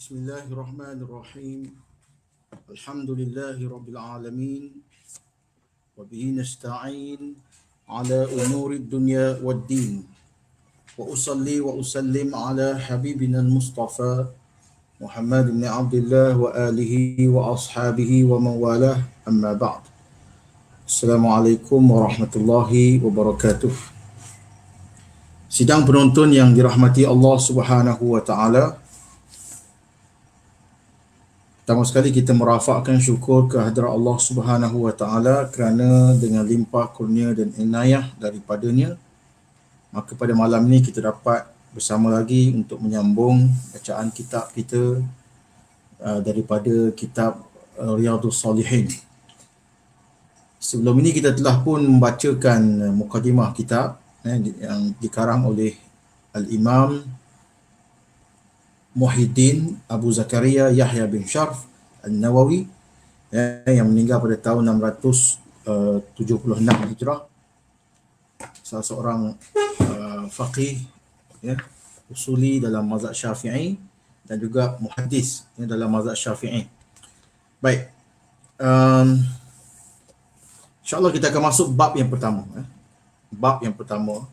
Bismillahirrahmanirrahim. Alhamdulillahi rabbil alamin. Wa bihi nasta'in ala umuri dunya waddin. Wa usalli wa usallim ala habibina al-Mustafa Muhammad ibn Abdullah wa alihi wa ashabihi wa man walah, amma ba'd. Assalamualaikum warahmatullahi wabarakatuh. Sidang penonton yang dirahmati Allah Subhanahu wa taala, pertama sekali kita merafakkan syukur kehadrat Allah Subhanahu wa taala kerana dengan limpah kurnia dan inayah daripadanya, maka pada malam ini kita dapat bersama lagi untuk menyambung bacaan kitab kita daripada kitab Riyadhus Salihin. Sebelum ini kita telah pun membacakan mukadimah kitab yang dikarang oleh Al-Imam Muhyiddin Abu Zakaria Yahya bin Sharf An-Nawawi yang meninggal pada tahun 676 Hijrah. Salah seorang faqih usuli dalam mazhab Syafi'i dan juga muhaddis dalam mazhab Syafi'i. Baik. InsyaAllah kita akan masuk bab yang pertama. Bab yang pertama.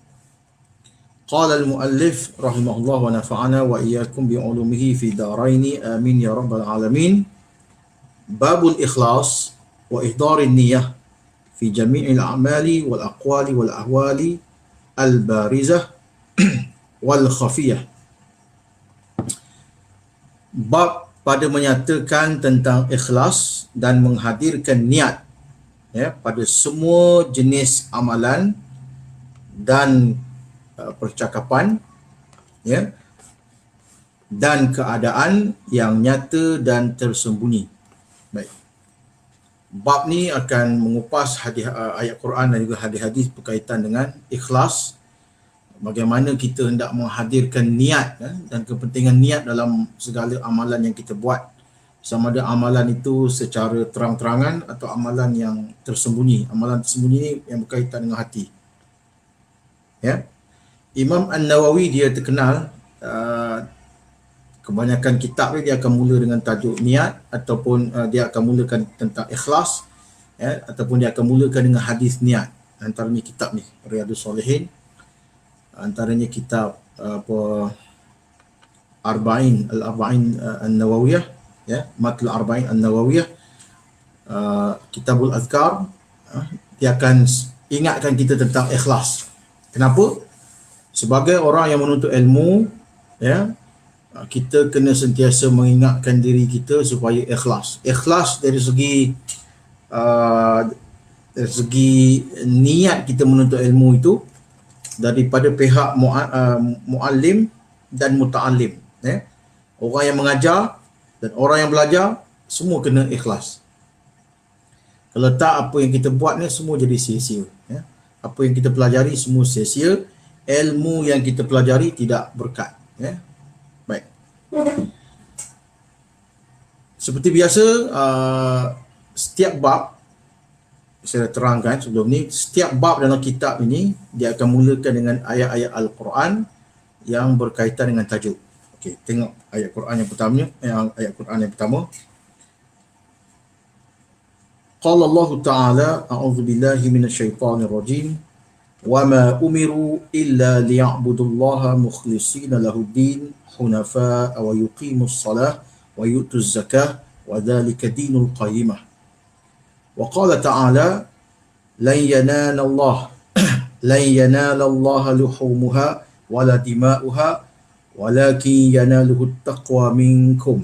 Qala al-muallif rahimahullah wa nafa'ana wa iyyakum bi ulumihi fi daraini amin ya rabbal alamin. Babul ikhlas wa ihdarin niyyah fi jami'il a'mali wal aqwali wal ahwali al-barizah wal khafiyah. Bab pada menyatakan tentang ikhlas dan menghadirkan niat pada semua jenis amalan dan percakapan dan keadaan yang nyata dan tersembunyi. Baik. Bab ni akan mengupas ayat Quran dan juga hadis-hadis berkaitan dengan ikhlas. Bagaimana kita hendak menghadirkan niat dan kepentingan niat dalam segala amalan yang kita buat. Sama ada amalan itu secara terang-terangan atau amalan yang tersembunyi. Amalan tersembunyi ni yang berkaitan dengan hati. Imam An-Nawawi dia terkenal, kebanyakan kitab dia akan mula dengan tajuk niat ataupun dia akan mulakan tentang ikhlas ataupun dia akan mulakan dengan hadis niat. Antaranya kitab ni Riyadhus Salihin, antaranya kitab Al-Arba'in An-Nawawiyah, Matlul Arba'in An-Nawawiyah, Kitabul Azkar. Dia akan ingatkan kita tentang ikhlas. Kenapa? Sebagai orang yang menuntut ilmu, kita kena sentiasa mengingatkan diri kita supaya ikhlas. Ikhlas dari segi niat kita menuntut ilmu itu daripada pihak muallim dan muta'allim. Orang yang mengajar dan orang yang belajar semua kena ikhlas. Kalau tak, apa yang kita buat ni semua jadi sia-sia. Apa yang kita pelajari semua sia-sia. Ilmu yang kita pelajari tidak berkat. Baik. Seperti biasa, setiap bab, saya terangkan sebelum ni, setiap bab dalam kitab ini dia akan mulakan dengan ayat-ayat Al-Quran yang berkaitan dengan tajuk. Okey, tengok ayat Quran yang pertama. Qala Allah Ta'ala, a'udzu billahi minasyaitonir rajim. وَمَا أُمِرُوا إِلَّا لِيَعْبُدُوا اللَّهَ مُخْلِصِينَ لَهُ الدِّينَ حُنَفَاءَ وَيُقِيمُوا الصَّلَاةَ وَيُؤْتُوا الزَّكَاةَ وَذَلِكَ دِينُ الْقَيِّمَةِ. وقال تعالى لن ينال الله لحومها ولا دماؤها ولكن يناله التقوى منكم.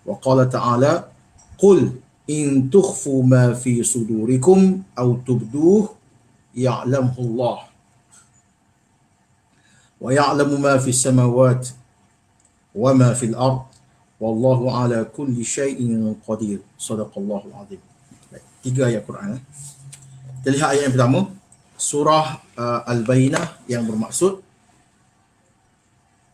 وقال تعالى قل إن تخفوا ما في صدوركم أو تبدوه يعلمه الله ويعلم ما في السماوات وما في الأرض والله على كل شيء قدير. صدق الله العظيم. Tiga ayat Quran. Kita lihat ayat yang pertama, surah Al-Bayyinah, yang bermaksud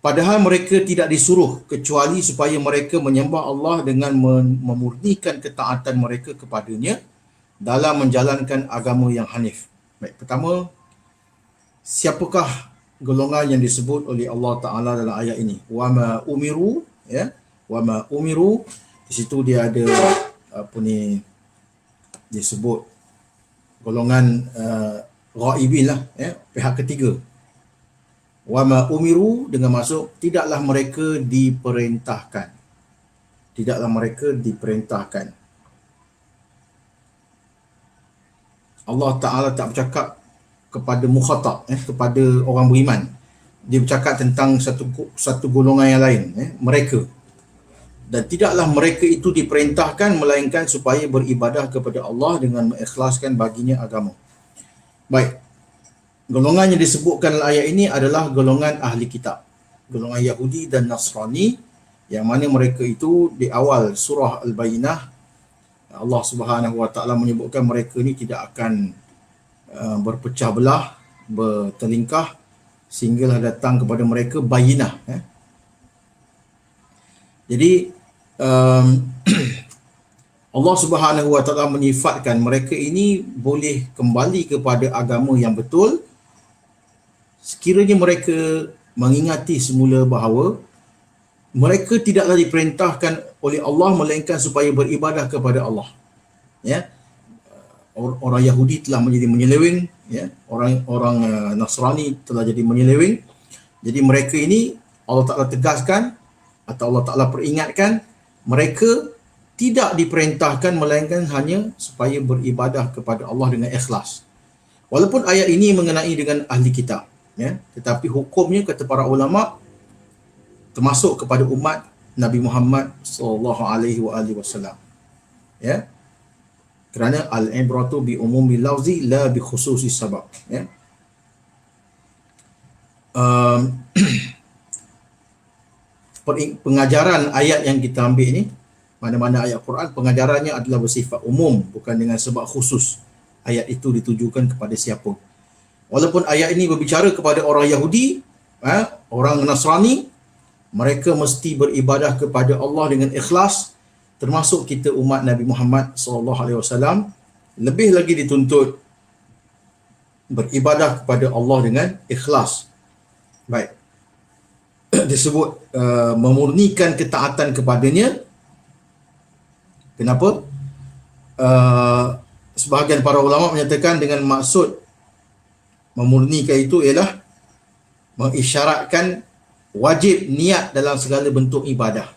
padahal mereka tidak disuruh kecuali supaya mereka menyembah Allah dengan memurnikan ketaatan mereka kepadanya dalam menjalankan agama yang hanif. Baik, pertama, siapakah golongan yang disebut oleh Allah Ta'ala dalam ayat ini? Wa ma umiru, Wa ma umiru, di situ dia ada disebut golongan ghaibin lah, pihak ketiga. Wa ma umiru dengan maksud tidaklah mereka diperintahkan. Tidaklah mereka diperintahkan. Allah Ta'ala tak bercakap kepada mukhatab, kepada orang beriman. Dia bercakap tentang satu golongan yang lain, mereka. Dan tidaklah mereka itu diperintahkan melainkan supaya beribadah kepada Allah dengan mengikhlaskan baginya agama. Baik. Golongan yang disebutkan dalam ayat ini adalah golongan ahli kitab. Golongan Yahudi dan Nasrani, yang mana mereka itu di awal surah Al-Bayyinah, Allah Subhanahu Wa Ta'ala menyebutkan mereka ini tidak akan berpecah belah, bertelingkah, sehinggalah datang kepada mereka bayinah. Jadi Allah Subhanahu Wa Ta'ala menyifatkan mereka ini boleh kembali kepada agama yang betul sekiranya mereka mengingati semula bahawa mereka tidaklah diperintahkan oleh Allah melainkan supaya beribadah kepada Allah. Orang Yahudi telah menjadi menyeleweng, orang Nasrani telah jadi menyeleweng. Jadi mereka ini Allah Ta'ala tegaskan atau Allah Ta'ala peringatkan mereka tidak diperintahkan melainkan hanya supaya beribadah kepada Allah dengan ikhlas. Walaupun ayat ini mengenai dengan ahli kitab, tetapi hukumnya kata para ulama termasuk kepada umat Nabi Muhammad sallallahu alaihi wasallam. Kerana al-ibratu bi umumi lafzi la bi khususi sabab. Pengajaran ayat yang kita ambil ni, mana-mana ayat Quran, pengajarannya adalah bersifat umum, bukan dengan sebab khusus ayat itu ditujukan kepada siapa. Walaupun ayat ini berbicara kepada orang Yahudi, orang Nasrani, mereka mesti beribadah kepada Allah dengan ikhlas, termasuk kita umat Nabi Muhammad SAW, lebih lagi dituntut beribadah kepada Allah dengan ikhlas. Baik. Disebut memurnikan ketaatan kepadanya. Kenapa? Sebahagian para ulama menyatakan dengan maksud memurnikan itu ialah mengisyaratkan wajib niat dalam segala bentuk ibadah.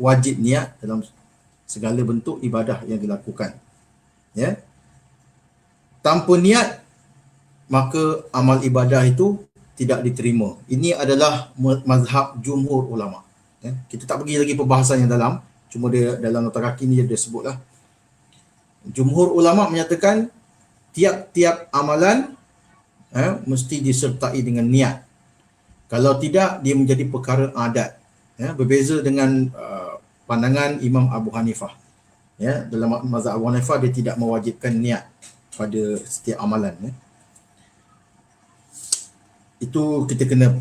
Wajib niat dalam segala bentuk ibadah yang dilakukan. Tanpa niat, maka amal ibadah itu tidak diterima. Ini adalah mazhab jumhur ulama. Kita tak pergi lagi perbahasan yang dalam, cuma dia dalam nota kaki ni dia sebutlah. Jumhur ulama menyatakan tiap-tiap amalan mesti disertai dengan niat. Kalau tidak, dia menjadi perkara adat. Berbeza dengan pandangan Imam Abu Hanifah. Dalam mazhab Abu Hanifah, dia tidak mewajibkan niat pada setiap amalan. Itu kita kena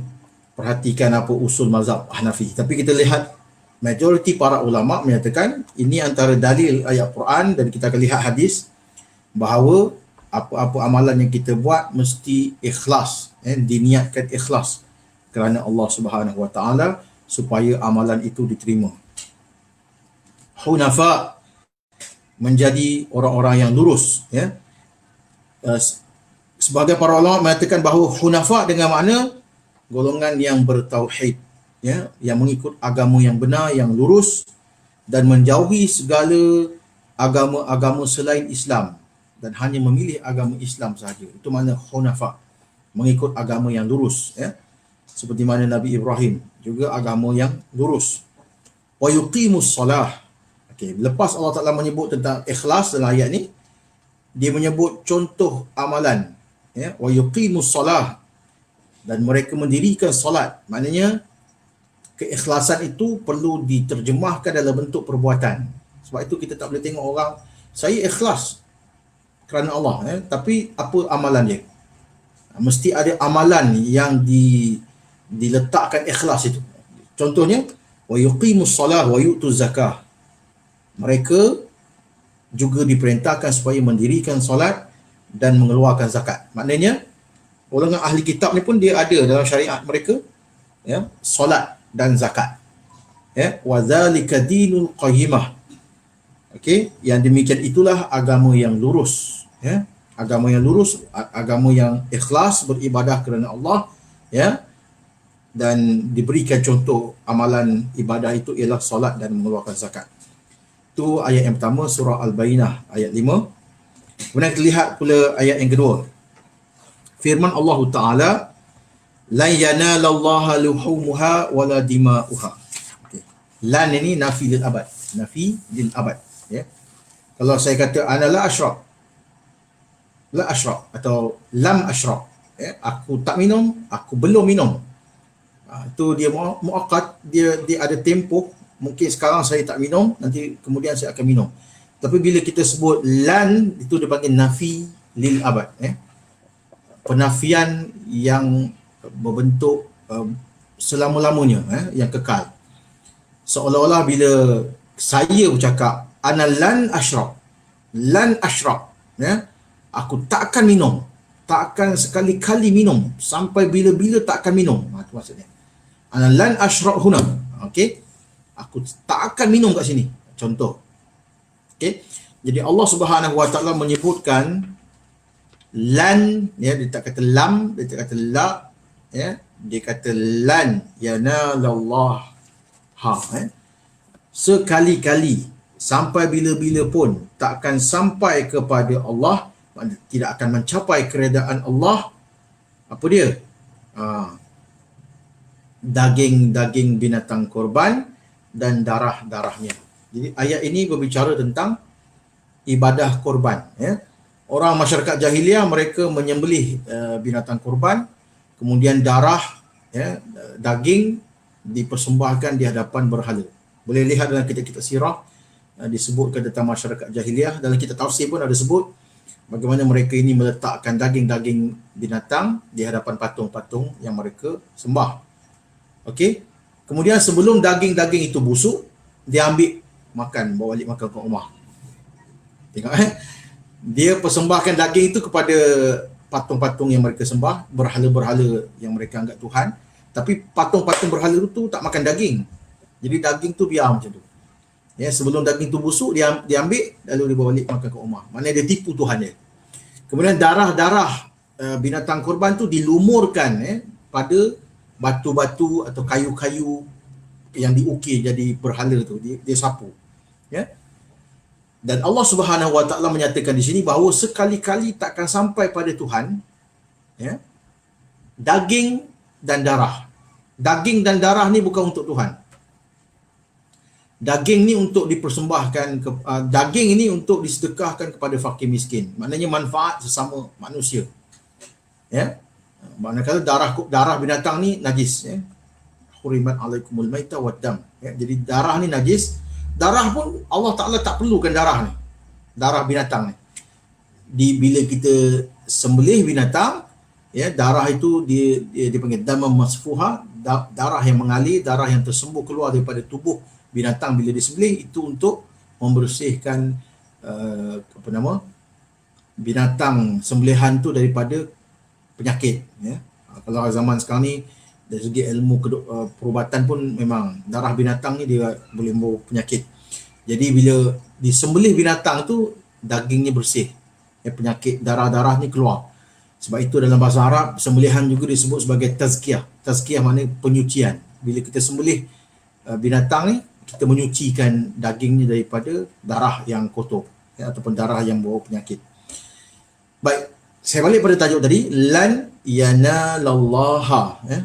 perhatikan apa usul mazhab Hanafi. Tapi kita lihat majoriti para ulama menyatakan ini antara dalil ayat Quran, dan kita akan lihat hadis bahawa apa-apa amalan yang kita buat mesti ikhlas, diniatkan ikhlas kerana Allah Subhanahu Wa Ta'ala supaya amalan itu diterima. Hunafa, menjadi orang-orang yang lurus. Sebagai para ulama mengatakan bahawa hunafa dengan makna golongan yang bertauhid, yang mengikut agama yang benar, yang lurus, dan menjauhi segala agama-agama selain Islam dan hanya memilih agama Islam sahaja. Itu makna hunafa, mengikut agama yang lurus. Seperti mana Nabi Ibrahim juga agama yang lurus. Wa yuqimus salah. Lepas Allah Ta'ala menyebut tentang ikhlas dalam ayat ni, dia menyebut contoh amalan. Wa yuqimus salah, dan mereka mendirikan solat. Maknanya keikhlasan itu perlu diterjemahkan dalam bentuk perbuatan. Sebab itu kita tak boleh tengok orang, saya ikhlas kerana Allah, tapi apa amalan dia? Mesti ada amalan yang diletakkan ikhlas itu. Contohnya, wa yuqimus salah wa yu'tuz zakah. Mereka juga diperintahkan supaya mendirikan solat dan mengeluarkan zakat. Maknanya golongan ahli kitab ni pun dia ada dalam syariat mereka, solat dan zakat. Ya, wa dzalika dinul qayyimah. Okey, yang demikian itulah agama yang lurus, ya. Agama yang lurus, agama yang ikhlas beribadah kerana Allah, ya. Dan diberikan contoh amalan ibadah itu ialah solat dan mengeluarkan zakat. Itu ayat yang pertama, surah Al-Bayyinah ayat 5. Kemudian kita lihat pula ayat yang kedua. Firman Allah Ta'ala, "La yanalallaha luhumuha wala dima'uha." Okay. Lan ini nafi lil abad. Nafi lil abad. Ya. Kalau saya kata ana la ashrab, la ashrab atau lam ashrab, ya, aku tak minum, aku belum minum. Itu dia muakkad, dia ada tempoh. Mungkin sekarang saya tak minum, nanti kemudian saya akan minum. Tapi bila kita sebut lan, itu dia panggil nafi lil abad, ya. Penafian yang berbentuk selama-lamanya, yang kekal. Seolah-olah bila saya bercakap ana lan ashrab, ya, aku tak akan minum, tak akan sekali-kali minum, sampai bila-bila tak akan minum. Itu maksudnya ana lan ashrab huna. Okey, aku tak akan minum kat sini, contoh. Okey, jadi Allah Subhanahu Wa Taala menyebutkan lan, ya, dia tak kata lam, dia tak kata la, ya, dia kata lan yanalallah, ya. Sekali-kali, sampai bila-bila pun tak akan sampai kepada Allah, tidak akan mencapai keredaan Allah. Apa dia? Daging-daging binatang korban dan darah-darahnya. Jadi ayat ini berbicara tentang ibadah korban, ya. Orang masyarakat jahiliah mereka menyembelih binatang korban, kemudian darah, ya, daging dipersembahkan di hadapan berhala. Boleh lihat dalam kitab-kitab sirah, disebutkan tentang masyarakat jahiliah. Dalam kitab tafsir pun ada sebut bagaimana mereka ini meletakkan daging-daging binatang di hadapan patung-patung yang mereka sembah. Okey. Kemudian sebelum daging-daging itu busuk, dia ambil makan, bawa balik makan ke rumah. Tengok, dia persembahkan daging itu kepada patung-patung yang mereka sembah, berhala-berhala yang mereka anggap Tuhan. Tapi patung-patung berhala itu tak makan daging. Jadi daging tu biar macam tu. Ya, sebelum daging tu busuk, dia ambil lalu dia bawa balik makan ke rumah. Maknanya dia tipu Tuhan dia. Kemudian darah-darah binatang korban tu dilumurkan, pada batu-batu atau kayu-kayu yang diukir jadi berhala tu, dia sapu. Ya. Dan Allah Subhanahu Wa Taala menyatakan di sini bahawa sekali-kali takkan sampai pada Tuhan, ya, daging dan darah. Daging dan darah ni bukan untuk Tuhan. Daging ni untuk dipersembahkan, daging ini untuk disedekahkan kepada fakir miskin. Maknanya manfaat sesama manusia. Ya. Manakala darah binatang ni najis, ya. Hurimat alaikumul maita wad dam. Ya, jadi darah ni najis. Darah pun Allah Ta'ala tak perlukan darah ni. Darah binatang ni. Bila kita sembelih binatang, ya, darah itu dia dipanggil damam masfuha, darah yang mengalir, darah yang tersembur keluar daripada tubuh binatang bila disembelih, itu untuk membersihkan binatang sembelihan tu daripada penyakit, ya. Kalau zaman sekarang ni dari segi ilmu perubatan pun memang darah binatang ni dia boleh membawa penyakit. Jadi bila disembelih binatang tu dagingnya bersih, ya, penyakit darah-darah ni keluar. Sebab itu dalam bahasa Arab sembelihan juga disebut sebagai tazkiyah. Tazkiyah maknanya penyucian. Bila kita sembelih binatang ni, kita menyucikan dagingnya daripada darah yang kotor, ya, ataupun darah yang bawa penyakit. Baik, saya balik pada tajuk tadi, lan yanalallaha, ya.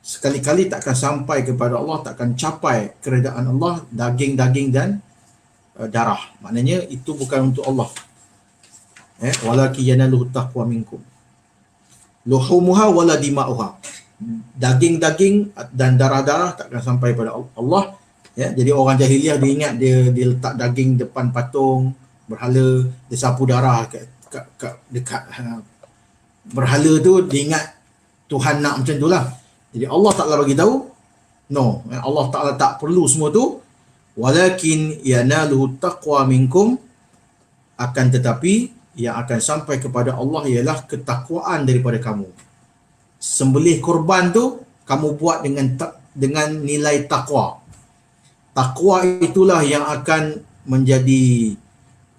Sekali-kali takkan sampai kepada Allah, takkan capai keredaan Allah daging-daging dan darah. Maknanya itu bukan untuk Allah. Walaki yanaluhu taqwa minkum. Luhumuha wala dima'uha. Daging-daging dan darah-darah takkan sampai pada Allah. Ya, jadi orang jahiliah dia ingat dia letak daging depan patung berhala, dia sapu darah dekat berhala tu, dia ingat Tuhan nak macam tu lah. Jadi Allah Ta'ala bagi tahu, no, Allah Ta'ala tak perlu semua tu. Walakin yanaluhu taqwa minkum, akan tetapi yang akan sampai kepada Allah ialah ketakwaan daripada kamu. Sembelih korban tu kamu buat dengan nilai takwa. Takwa itulah yang akan menjadi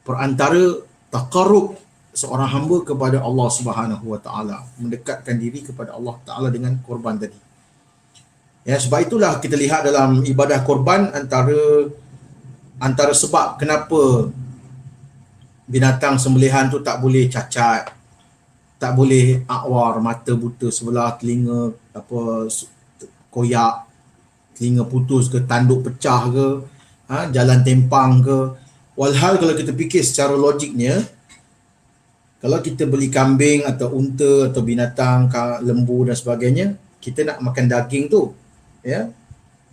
perantara taqarrub seorang hamba kepada Allah Subhanahu Wa Taala, mendekatkan diri kepada Allah Taala dengan korban tadi. Ya, sebab itulah kita lihat dalam ibadah korban antara sebab kenapa binatang sembelihan tu tak boleh cacat, tak boleh akwar, mata buta sebelah, telinga koyak, telinga putus ke, tanduk pecah ke, jalan tempang ke. Walhal kalau kita fikir secara logiknya, kalau kita beli kambing atau unta atau binatang lembu dan sebagainya, kita nak makan daging tu, ya.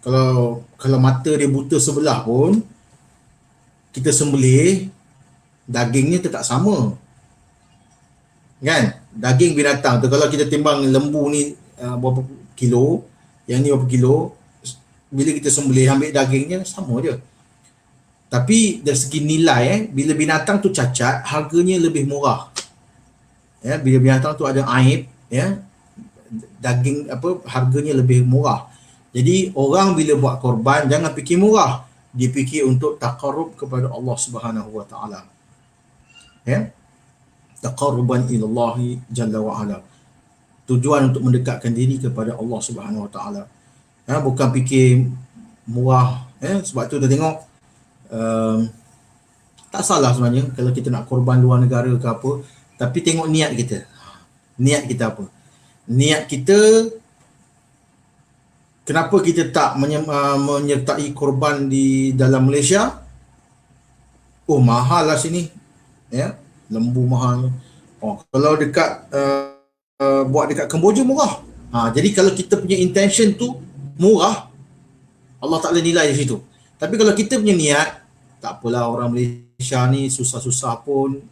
Kalau mata dia buta sebelah pun kita sembelih, dagingnya tetap sama. Kan? Daging binatang tu, kalau kita timbang lembu ni berapa kilo, yang ni berapa kilo, bila kita sembelih ambil dagingnya sama je. Tapi dari segi nilai, bila binatang tu cacat, harganya lebih murah. Ya, bila binatang tu ada aib, ya, daging harganya lebih murah. Jadi orang bila buat korban jangan fikir murah, dia fikir untuk taqarrub kepada Allah Subhanahu Wa Taala. Ya. Taqarruban ilallahi jalla wa ala. Tujuan untuk mendekatkan diri kepada Allah Subhanahu Wa Taala. Ya, bukan fikir murah. Ya, sebab tu kita tengok tak salah sebenarnya kalau kita nak korban luar negara ke apa, tapi tengok niat kita. Niat kita apa? Niat kita, kenapa kita tak menyertai korban di dalam Malaysia? Oh, mahal lah sini. Ya, lembu mahal. Oh, kalau dekat buat dekat Kemboja murah. Jadi kalau kita punya intention tu murah, Allah Ta'ala nilai di situ. Tapi kalau kita punya niat, tak apalah, orang Malaysia ni susah-susah pun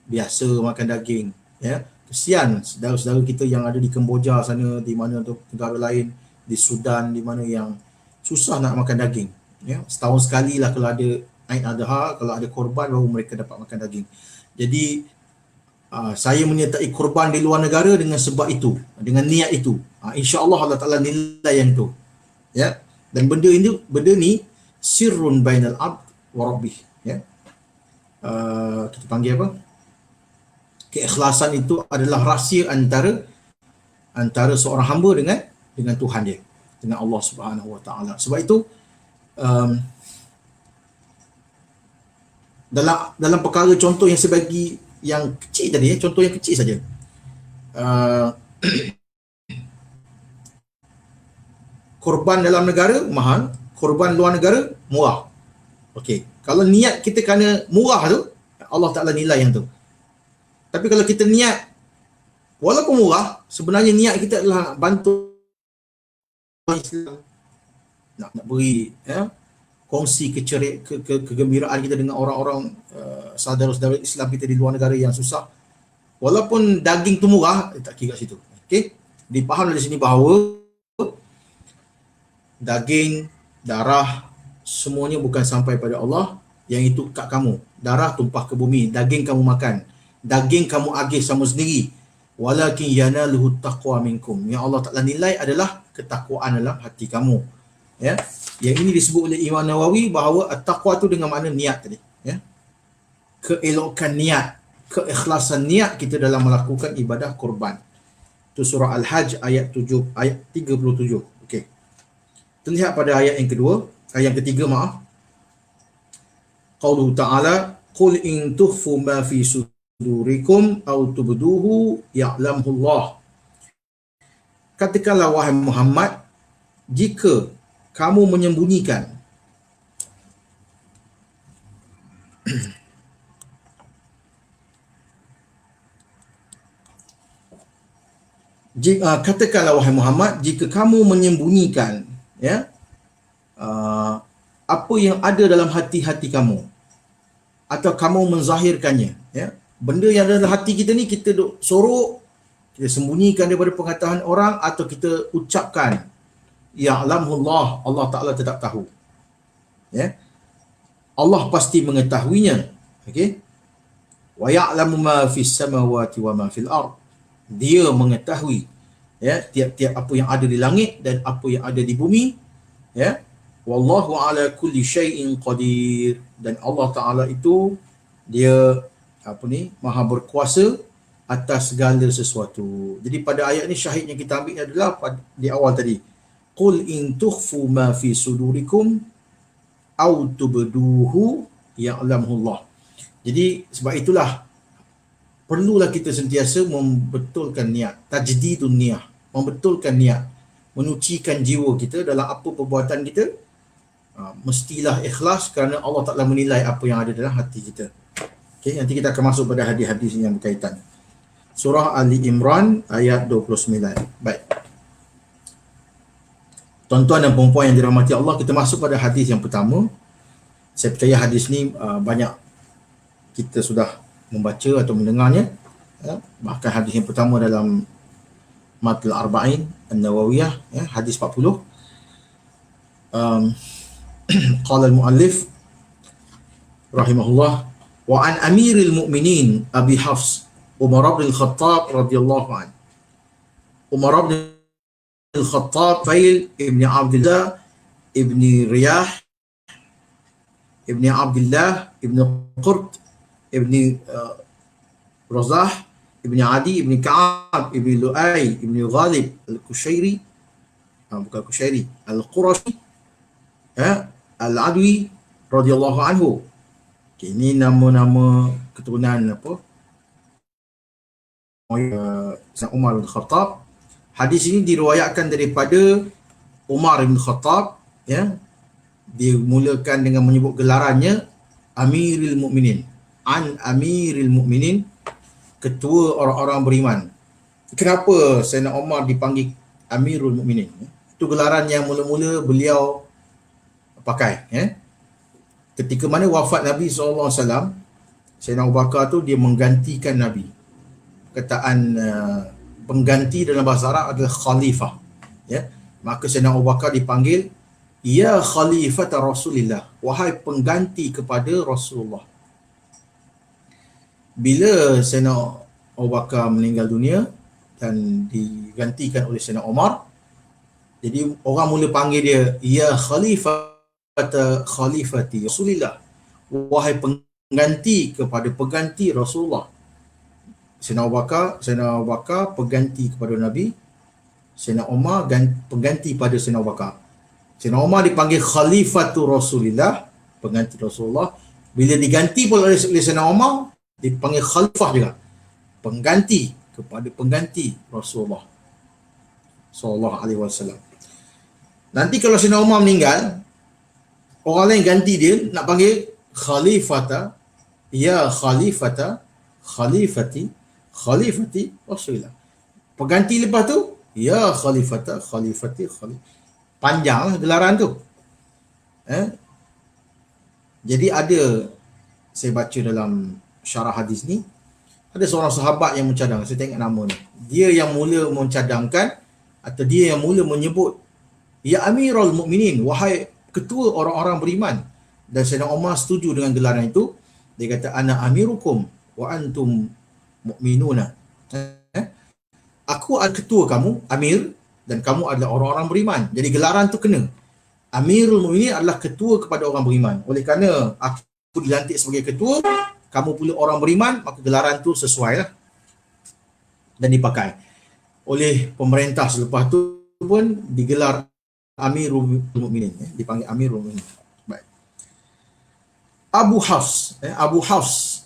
biasa makan daging. Ya, kesian saudara-saudara kita yang ada di Kemboja sana, di mana tu negara lain, di Sudan, di mana yang susah nak makan daging. Ya, setahun sekali lah kalau ada Aid Adha, kalau ada korban baru mereka dapat makan daging. Jadi saya menyertai korban di luar negara dengan sebab itu, dengan niat itu. InsyaAllah Allah Ta'ala nilai yang tu. Ya, dan benda ni sirrun bainal abd wa rabbih. Ya, kita panggil apa? Keikhlasan itu adalah rahsia antara seorang hamba dengan Tuhan dia, dengan Allah Subhanahu Wa Taala. Sebab itu dalam perkara contoh yang saya bagi yang kecil tadi, contoh yang kecil saja. Korban dalam negara mahal, korban luar negara murah. Okey, kalau niat kita kerana murah tu, Allah Ta'ala nilai yang tu. Tapi kalau kita niat walaupun murah, sebenarnya niat kita adalah nak bantu Islam, nak beri, ya, kongsi kegembiraan kita dengan orang-orang saudara-saudara Islam kita di luar negara yang susah. Walaupun daging tu murah, tak kira kat situ. Okey, dipaham dari sini bahawa daging, darah, semuanya bukan sampai pada Allah. Yang itu kat kamu. Darah tumpah ke bumi, daging kamu makan, daging kamu agih sama sendiri. Walakin yanaluhu taqwa minkum. Yang Allah Ta'ala nilai adalah ketakwaan dalam hati kamu. Ya, yang ini disebut oleh Imam Nawawi bahawa at-taqwa tu dengan makna niat tadi. Ya, keelokan niat, keikhlasan niat kita dalam melakukan ibadah korban. Itu surah Al-Hajj ayat 37. Okey. Terlihat pada ayat yang kedua, ayat yang ketiga, maaf. Qauluhu ta'ala, qul in tukhfu ma fi sudurikum aw tubduhu ya'lamhu Allah. Katakanlah wahai Muhammad, jika kamu menyembunyikan katakanlah wahai Muhammad, jika kamu menyembunyikan, ya, apa yang ada dalam hati-hati kamu, atau kamu menzahirkannya, ya, benda yang ada dalam hati kita ni kita duk sorok, kita sembunyikan daripada pengetahuan orang, atau kita ucapkan, ya'lamullah, Allah Ta'ala tetap tahu. Ya, Allah pasti mengetahuinya. Okey, wa ya'lamu ma fis samawati wa ma fil ard. Dia mengetahui, ya, tiap-tiap apa yang ada di langit dan apa yang ada di bumi, ya. Wallahu ala kulli syai'in qadir, dan Allah Taala itu dia maha berkuasa atas segala sesuatu. Jadi pada ayat ni syahid yang kita ambil adalah di awal tadi, qul in tukhfu ma fi sudurikum au tubduhu ya'lamullah. Jadi sebab itulah perlulah kita sentiasa membetulkan niat, tajdidun niyah, membetulkan niat, menyucikan jiwa kita dalam apa perbuatan kita. Mestilah ikhlas kerana Allah Ta'ala menilai apa yang ada dalam hati kita. Okay, nanti kita akan masuk pada hadis-hadis yang berkaitan. Surah Ali Imran ayat 29. Baik. Tuan-tuan dan puan-puan yang dirahmati Allah, kita masuk pada hadis yang pertama. Saya percaya hadis ni banyak kita sudah membaca atau mendengarnya. Bahkan hadis yang pertama dalam Matul Arba'in An-Nawawiyah, hadis 40. Qala al-muallif rahimahullah, wa an amiril mu'minin Abi Hafs Umar bin Khattab radhiyallahu an. Umar bin Khattab Fail ibn Abdullah ibn Riyah ibn Abdullah ibn Qurt ibn Razah ibn Adi ibn Ka'ab ibn Lu'ay ibn Ghalib al-Kushairi, bukan Kushairi, al-Qurashi, al-Adwi radhiyallahu anhu. Okay, ini nama-nama keturunan Umar bin Khattab. Hadis ini diriwayatkan daripada Umar bin Khattab, ya. Dimulakan dengan menyebut gelarannya Amirul Mukminin. An Amirul Mukminin, ketua orang-orang beriman. Kenapa Sayyidina Umar dipanggil Amirul Mukminin? Itu gelaran yang mula-mula beliau pakai, ya. Ketika mana wafat Nabi SAW, Sayyidina Abu Bakar tu dia menggantikan Nabi. Perkataan pengganti dalam bahasa Arab adalah khalifah, ya. Maka Sayyidina Abu Bakar dipanggil ya khalifata Rasulillah, wahai pengganti kepada Rasulullah. Bila Sayyidina Abu Bakar meninggal dunia dan digantikan oleh Sayyidina Umar, jadi orang mula panggil dia ya khalifati Rasulillah, wahai pengganti kepada pengganti Rasulullah. Sayyidina Abu Bakar pengganti kepada Nabi, Sayyidina Umar pengganti pada Sayyidina Abu Bakar. Sayyidina Umar dipanggil Khalifatu Rasulillah, pengganti Rasulullah. Bila diganti pula oleh Sayyidina Umar, dipanggil Khalifah juga, pengganti kepada pengganti Rasulullah sallallahu alaihi wasallam. Nanti kalau Sayyidina Umar meninggal, orang lain ganti dia, nak panggil Khalifata, ya Khalifati Rasulullah. Pengganti lepas tu, ya Khalifati. Panjang gelaran tu. Jadi ada, saya baca dalam syarah hadis ni, ada seorang sahabat yang mencadang, saya tengok nama ni. Dia yang mula mencadangkan, atau dia yang mula menyebut, ya Amirul Mukminin, wahai ketua orang-orang beriman. Dan Sayyidina Umar setuju dengan gelaran itu. Dia kata, ana amirukum wa antum mu'minuna. Aku adalah ketua kamu, amir, dan kamu adalah orang-orang beriman. Jadi gelaran tu kena. Amirul Mukminin adalah ketua kepada orang beriman. Oleh kerana aku dilantik sebagai ketua, kamu pula orang beriman, maka gelaran tu sesuai lah dan dipakai. Oleh pemerintah selepas tu pun digelar Amirul Mukminin, dipanggil Amirul Mukminin. Baik. Abu Hafs,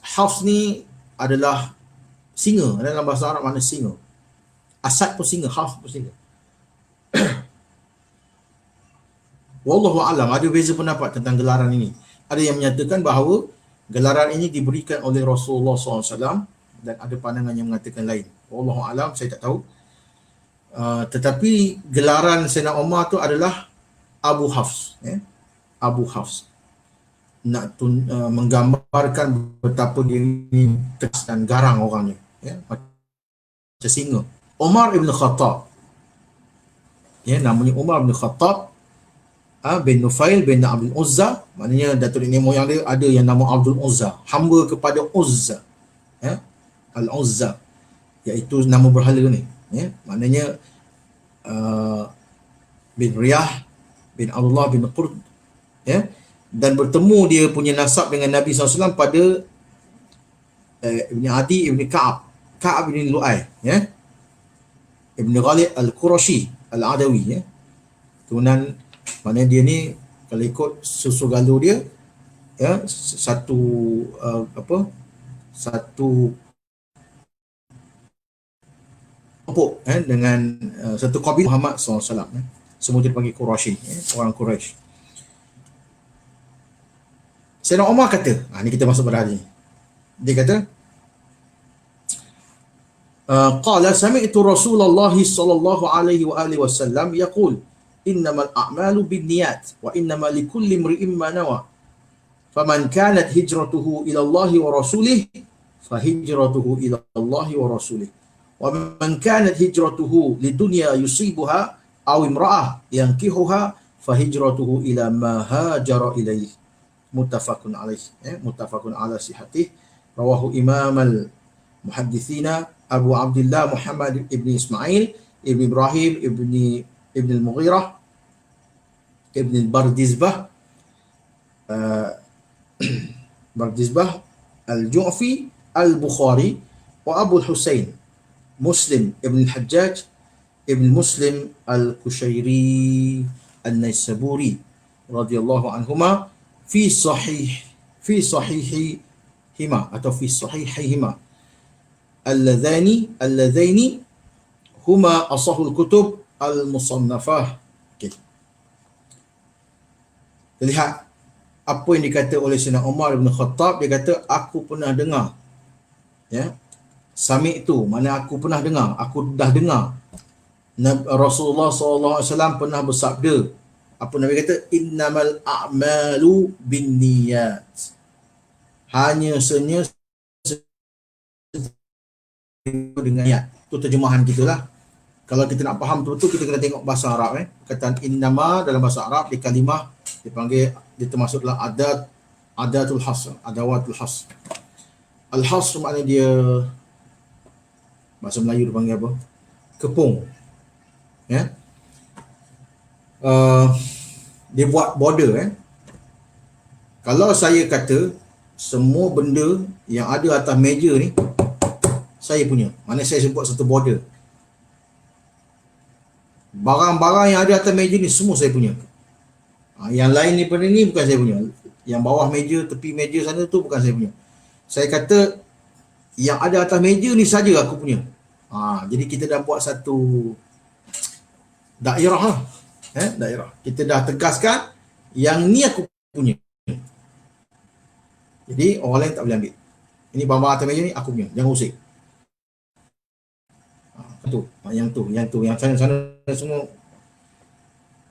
Hafs ni adalah singa, dalam bahasa Arab makna singa. Asad pun singa, Hafs pun singa. Wallahu a'lam, ada beza pendapat tentang gelaran ini. Ada yang menyatakan bahawa gelaran ini diberikan oleh Rasulullah SAW, dan ada pandangan yang mengatakan lain. Wallahu a'lam, saya tak tahu. Tetapi gelaran Sayyidina Umar tu adalah Abu Hafs, Abu Hafs, nak menggambarkan betapa dia ni tegas dan garang orangnya, macam singa. Umar ibn Khattab, namanya Umar ibn Khattab bin Nufail bin Abdul Uzza, maknanya datuk nenek moyang dia ada yang nama Abdul Uzza, hamba kepada Uzza, Al-Uzza, iaitu nama berhala ni, maknanya uh, bin Riyah bin Abdullah bin Qurd, ya, dan bertemu dia punya nasab dengan Nabi SAW pada Ibn Adi Ibn Ka'ab bin Lu'ay, ya, Ibn Ghalib Al-Qurashi Al-Adawi, ya. Turunan, mana dia ni kalau ikut susu galu dia, ya, satu satu kelompok, dengan satu kabilah Muhammad SAW, ya. Semua dia dipanggil Qurashi, ya, orang Quraisy. Sayyidina Umar kata, ni kita masuk pada hadis. Dia kata, qala sami'tu Rasulullah sallallahu alaihi wa alihi wasallam yaqul innamal a'malu binniyat wa innamal likulli imri'in ma nawa faman kanat hijratuhu ila Allah wa rasulih fa hijratuhu ila Allah wa rasulih wa man kanat hijratuhu lidunya yusibuha aw imra'ah yankihuha fa hijratuhu ila ma hajara ilaih. Muttafaqun alaih, muttafaqun ala sihhatih. Rawahu Imam al-Muhadditsina Abu Abdullah Muhammad ibn Ismail ibn Ibrahim ibn al-Mughirah ibn al-Bardizbah Bardizbah al-Ju'fi al-Bukhari wa Abu al-Husain Muslim ibn al-Hajjaj ibn Muslim al-Kushairi al-Naisaburi radhiyallahu anhuma fi sahihihima atau fi sahihihima alladhaini huma asahul kutub al-musannafah. Okey. Lihat apa yang dikata oleh Sayyidina Umar bin Khattab. Dia kata, aku pernah dengar, ya, sami' itu mana aku pernah dengar, aku dah dengar Rasulullah SAW pernah bersabda. Apa Nabi kata? Innamal a'malu binniyat. Hanya senya dengan niat. Itu terjemahan kita lah. Kalau kita nak faham betul-betul, kita kena tengok bahasa Arab. Perkataan innama dalam bahasa Arab, di kalimah dipanggil, dia termasuk dalam adatul hasr, adawatul hasr. Al-hasr maknanya dia, bahasa Melayu dia panggil apa? Kepung. Ya. Dia buat border. Kalau saya kata semua benda yang ada atas meja ni saya punya, mana saya buat satu border. Barang-barang yang ada atas meja ni semua saya punya. Yang lain daripada ni bukan saya punya. Yang bawah meja, tepi meja sana tu bukan saya punya. Saya kata yang ada atas meja ni saja aku punya. Jadi kita dah buat satu daerah lah. Daerah. Kita dah tegaskan yang ni aku punya. Jadi orang lain tak boleh ambil. Ini barang-barang atas meja ni aku punya. Jangan usik. Yang sana semua.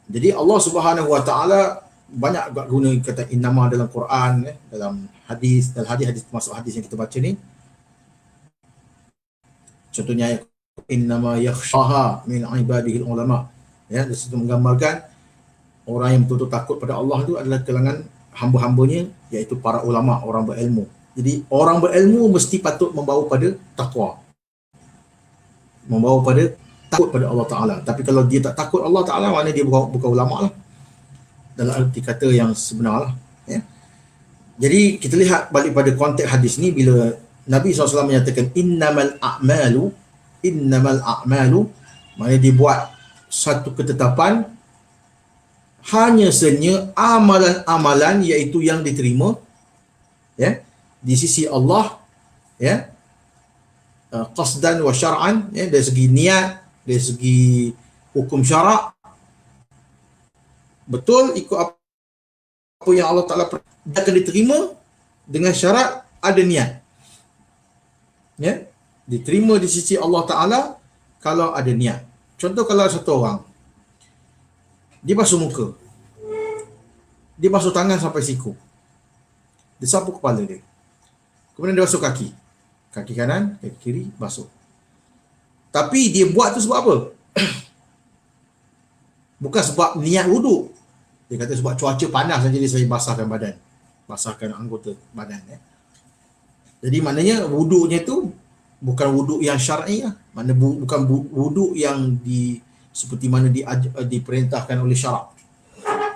Jadi Allah Subhanahu Wa Taala banyak guna kata innama dalam Quran, dalam hadis termasuk hadis yang kita baca ni. Contohnya ayat innama yakhshaha min ibadihi ulama. Ya, di situ menggambarkan orang yang betul-betul takut pada Allah itu adalah kalangan hamba-hambanya, iaitu para ulama, orang berilmu. Jadi orang berilmu mesti patut membawa pada takwa, membawa pada takut pada Allah Ta'ala. Tapi kalau dia tak takut Allah Ta'ala, maknanya dia bukan ulama lah, dalam arti kata yang sebenar lah. Ya. Jadi kita lihat balik pada konteks hadis ni, bila Nabi SAW menyatakan innamal a'malu, maknanya dia buat satu ketetapan, hanya senya amalan-amalan iaitu yang diterima, ya, di sisi Allah, ya, qasdan wa syar'an, ya, dari segi niat, dari segi hukum syarak, betul ikut apa yang Allah Ta'ala dia akan diterima dengan syarat ada niat, ya, diterima di sisi Allah Ta'ala kalau ada niat. Contoh, kalau satu orang dia basuh muka, dia basuh tangan sampai siku, dia sapu kepala dia, kemudian dia basuh kaki kanan, kaki kiri, basuh. Tapi dia buat tu sebab apa? Bukan sebab niat wuduk. Dia kata sebab cuaca panas saja dia saya basahkan badan, basahkan anggota badan. Jadi maknanya wuduknya tu bukan wuduk yang syar'i lah. Bukan wuduk yang seperti mana diperintahkan oleh syarak.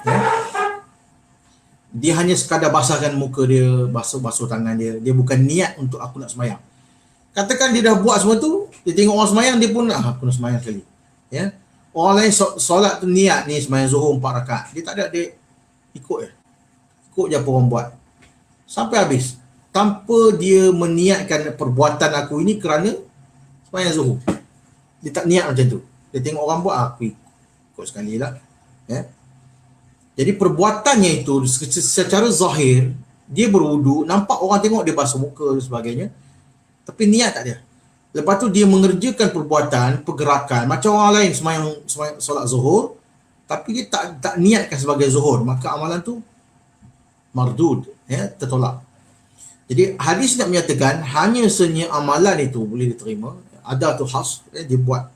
Ya. Dia hanya sekadar basahkan muka dia, basuh tangan dia. Dia bukan niat untuk aku nak sembahyang. Katakan dia dah buat semua tu, dia tengok orang sembahyang, dia pun aku nak sembahyang sekali. Ya. Orang lain solat tu niat ni sembahyang zuhur 4 rakaat. Dia tak ada, dia ikut je. Ikut je apa orang buat. Sampai habis. Tanpa dia meniatkan perbuatan aku ini kerana sembahyang zuhur. Dia tak niat macam tu. Dia tengok orang buat, aku ikut sekali lah. Ya. Jadi perbuatannya itu secara zahir, dia berwudu, nampak orang tengok dia basuh muka dan sebagainya. Tapi niat tak ada. Lepas tu dia mengerjakan perbuatan, pergerakan macam orang lain sembahyang solat zuhur, tapi dia tak niatkan sebagai zuhur, maka amalan tu mardud, ya, tertolak. Jadi hadis nak menyatakan hanya senyap amalan itu boleh diterima, ada tu khas, dia buat.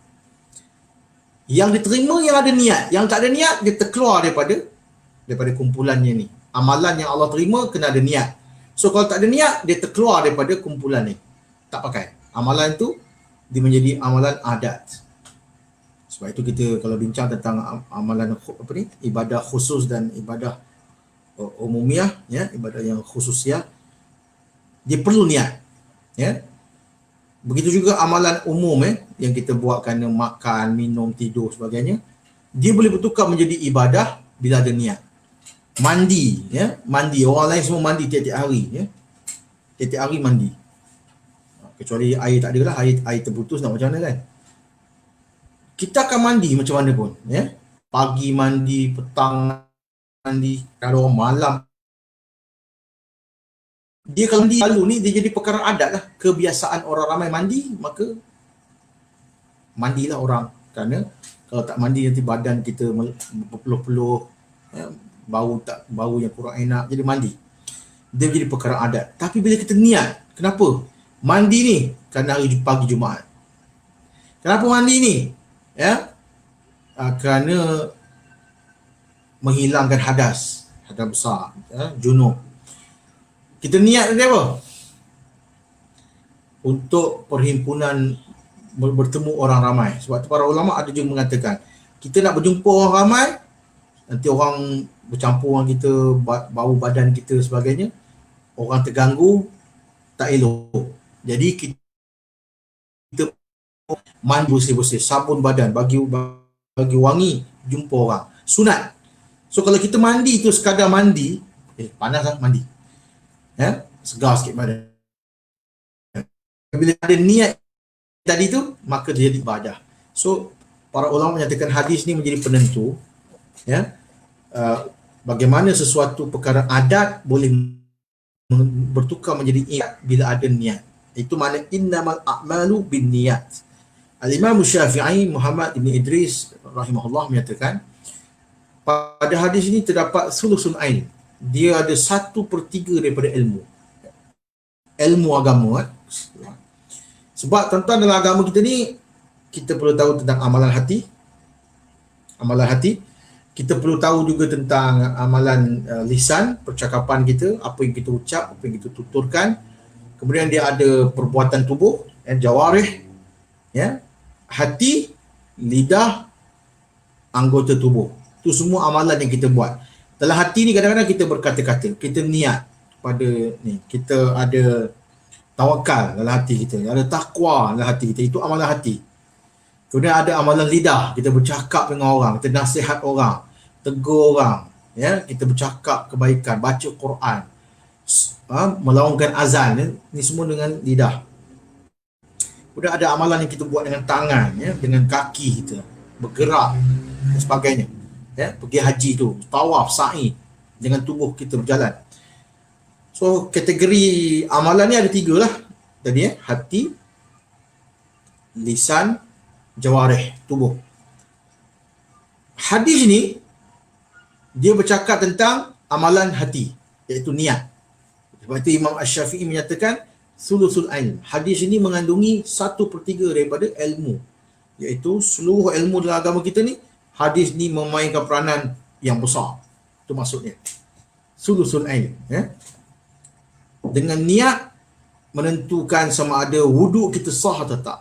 Yang diterima yang ada niat, yang tak ada niat dia terkeluar daripada kumpulannya ni. Amalan yang Allah terima kena ada niat. So kalau tak ada niat, dia terkeluar daripada kumpulan ni. Tak pakai. Amalan tu dia menjadi amalan adat. Sebab itu kita kalau bincang tentang amalan ibadah khusus dan ibadah umumiyah, ya, ibadah yang khususiyah, dia perlu niat. Ya. Begitu juga amalan umum yang kita buat kerana makan, minum, tidur sebagainya, dia boleh bertukar menjadi ibadah bila ada niat. Mandi, ya, mandi. Orang lain semua mandi tiap-tiap hari, ya. Tiap-tiap hari mandi. Kecuali air tak ada lah, air terputus nak macam mana kan. Kita akan mandi macam mana pun, ya. Pagi mandi, petang mandi, kalau malam. Dia kalau mandi lalu ni, dia jadi perkara adat lah. Kebiasaan orang ramai mandi, maka mandilah orang. Kerana kalau tak mandi nanti badan kita berpeluh-peluh, ya, bau yang kurang enak, jadi mandi. Dia menjadi perkara adat. Tapi bila kita niat, kenapa? Mandi ni kerana hari pagi Jumaat. Kenapa mandi ni? Ya, kerana menghilangkan hadas besar, ya, junub. Kita niat dia apa? Untuk perhimpunan bertemu orang ramai. Sebab tu para ulama ada juga mengatakan, kita nak berjumpa orang ramai, nanti orang bercampur dengan kita, bau badan kita sebagainya, orang terganggu, tak elok. Jadi kita mandi bersih-bersih, sabun badan, bagi wangi, jumpa orang. Sunat. So kalau kita mandi tu sekadar mandi, panas lah mandi. Ya, segar sikit badan. Bila ada niat tadi tu, maka dia jadi ibadah. So para ulama menyatakan hadis ni menjadi penentu, ya, bagaimana sesuatu perkara adat boleh bertukar menjadi ibadah bila ada niat. Itu makna innamal a'malu bin niyat. Al-Imam Syafi'i Muhammad ibn Idris rahimahullah menyatakan pada hadis ini terdapat sulusul ain. Dia ada 1/3 daripada ilmu agama. Sebab tuan-tuan dalam agama kita ni, kita perlu tahu tentang amalan hati. Kita perlu tahu juga tentang amalan lisan, percakapan kita, apa yang kita ucap, apa yang kita tuturkan. Kemudian dia ada perbuatan tubuh, jawarih, ya, hati, lidah, anggota tubuh. Itu semua amalan yang kita buat. Dalam hati ni kadang-kadang kita berkata-kata, kita niat pada ni, kita ada tawakal dalam hati kita, ada takwa dalam hati kita, itu amalan hati. Kemudian ada amalan lidah, kita bercakap dengan orang, kita nasihat orang, tegur orang, ya, kita bercakap kebaikan, baca Quran, melaungkan azan, ni semua dengan lidah. Kemudian ada amalan yang kita buat dengan tangan, ya, dengan kaki kita, bergerak dan sebagainya. Ya, pergi haji tu, tawaf, sa'i, dengan tubuh kita berjalan. So kategori amalan ni ada 3 lah tadi, ya, hati, lisan, jawarih, tubuh. Hadis ni dia bercakap tentang amalan hati, iaitu niat. Sebab itu Imam Asy-Syafi'i menyatakan sulusul ilm. Hadis ini mengandungi 1/3 daripada ilmu, iaitu seluruh ilmu dalam agama kita ni, hadis ni memainkan peranan yang besar. Itu maksudnya. Sulusul ilm, ya. Dengan niat menentukan sama ada wuduk kita sah atau tak.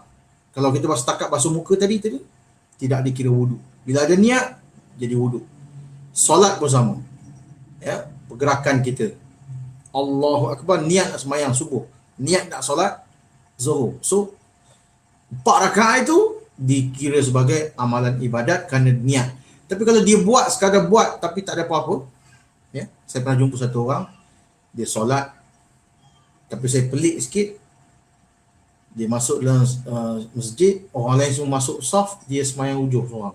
Kalau kita setakat basuh muka tadi tidak dikira wudu. Bila ada niat, jadi wudu. Solat pun sama. Ya, pergerakan kita. Allahu Akbar, niat nak sembahyang subuh. Niat nak solat zuhur. So, 4 rakaat itu dikira sebagai amalan ibadat kerana niat. Tapi kalau dia buat, sekadar buat tapi tak ada apa-apa, ya, saya pernah jumpa satu orang, dia solat, tapi saya pelik sikit, dia masuk dalam masjid, orang lain semua masuk saf, dia sembahyang hujung seorang.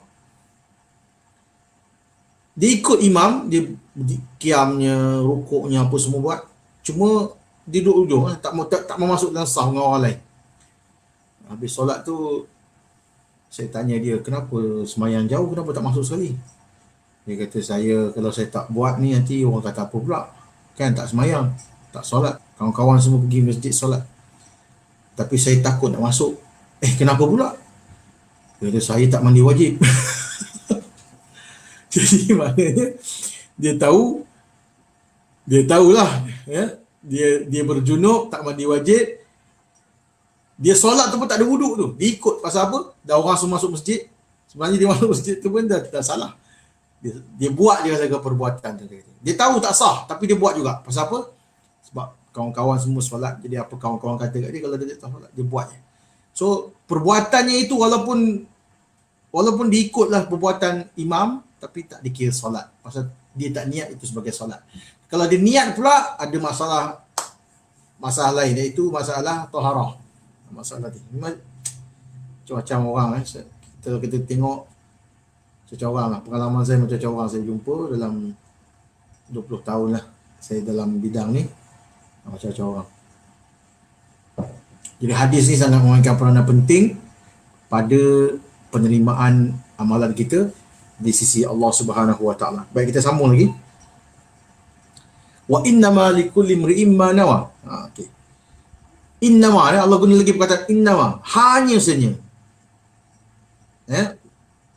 Dia ikut imam, dia kiamnya, rukuknya, apa semua buat, cuma dia duduk hujung, tak mau masuk dalam saf dengan orang lain. Habis solat tu, saya tanya dia, kenapa sembahyang jauh, kenapa tak masuk sekali? Dia kata, kalau saya tak buat ni, nanti orang kata apa pula? Kan tak sembahyang, tak solat. Kawan-kawan semua pergi masjid solat. Tapi saya takut nak masuk. Kenapa pula? Dia kata, saya tak mandi wajib. Jadi maknanya, dia tahulah, ya, dia berjunub, tak mandi wajib. Dia solat tu pun tak ada wuduk tu. Dia ikut pasal apa? Dah orang semua masuk masjid. Sebenarnya dia masuk masjid tu pun dah salah. Dia buat je saja perbuatan tu. Dia tahu tak sah, tapi dia buat juga. Pasal apa? Sebab kawan-kawan semua solat. Jadi apa kawan-kawan kata kat dia, kalau dia tak solat, dia buat je. So, perbuatannya itu walaupun diikutlah perbuatan imam, tapi tak dikira solat. Pasal dia tak niat itu sebagai solat. Kalau dia niat pula, ada masalah lain, iaitu masalah taharah. Masalah ni macam orang, kita tengok macam orang lah. Pengalaman saya macam orang saya jumpa dalam 20 tahun lah saya dalam bidang ni, macam orang. Jadi hadis ni sangat memainkan peranan penting pada penerimaan amalan kita di sisi Allah Subhanahu Wa Taala. Baik, kita sambung lagi. Wa innama likulli imri'in ma nawa. Okey. Innama, Allah guna lagi perkataan innama, hanya saja.